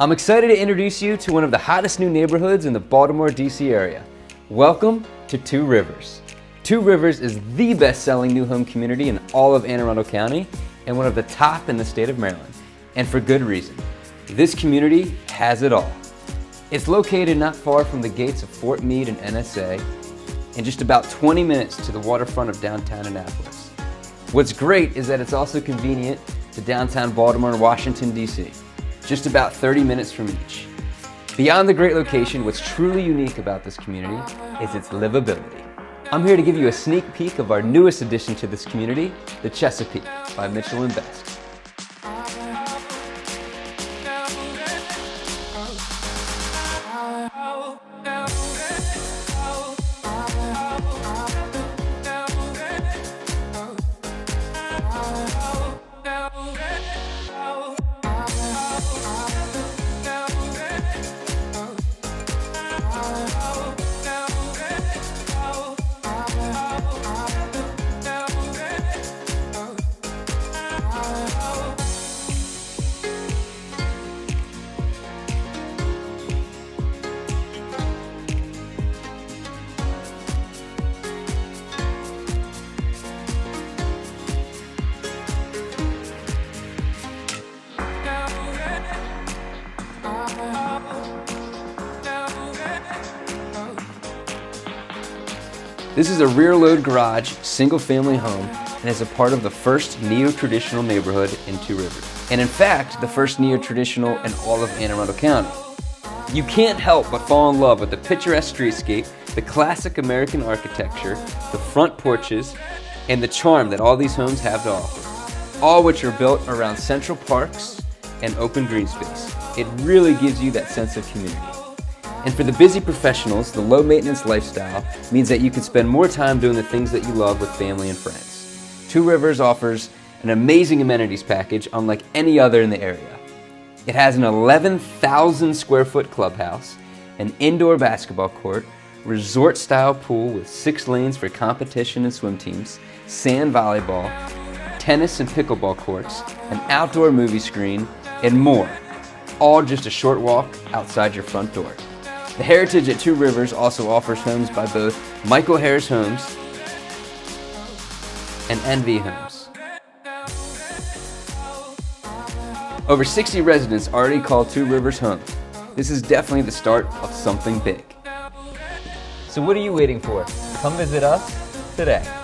I'm excited to introduce you to one of the hottest new neighborhoods in the Baltimore, D.C. area. Welcome to Two Rivers. Two Rivers is the best-selling new home community in all of Anne Arundel County and one of the top in the state of Maryland, and for good reason. This community has it all. It's located not far from the gates of Fort Meade and NSA, and just about 20 minutes to the waterfront of downtown Annapolis. What's great is that it's also convenient to downtown Baltimore-Washington, D.C., just about 30 minutes from each. Beyond the great location, what's truly unique about this community is its livability. I'm here to give you a sneak peek of our newest addition to this community, The Chesapeake by Mitchell & Best. This is a rear-load garage, single-family home, and is a part of the first neo-traditional neighborhood in Two Rivers. And in fact, the first neo-traditional in all of Anne Arundel County. You can't help but fall in love with the picturesque streetscape, the classic American architecture, the front porches, and the charm that all these homes have to offer. All which are built around central parks and open green space. It really gives you that sense of community. And for the busy professionals, the low-maintenance lifestyle means that you can spend more time doing the things that you love with family and friends. Two Rivers offers an amazing amenities package unlike any other in the area. It has an 11,000 square foot clubhouse, an indoor basketball court, resort-style pool with 6 lanes for competition and swim teams, sand volleyball, tennis and pickleball courts, an outdoor movie screen, and more. All just a short walk outside your front door. The Heritage at Two Rivers also offers homes by both Michael Harris Homes and NV Homes. Over 60 residents already call Two Rivers home. This is definitely the start of something big. So what are you waiting for? Come visit us today.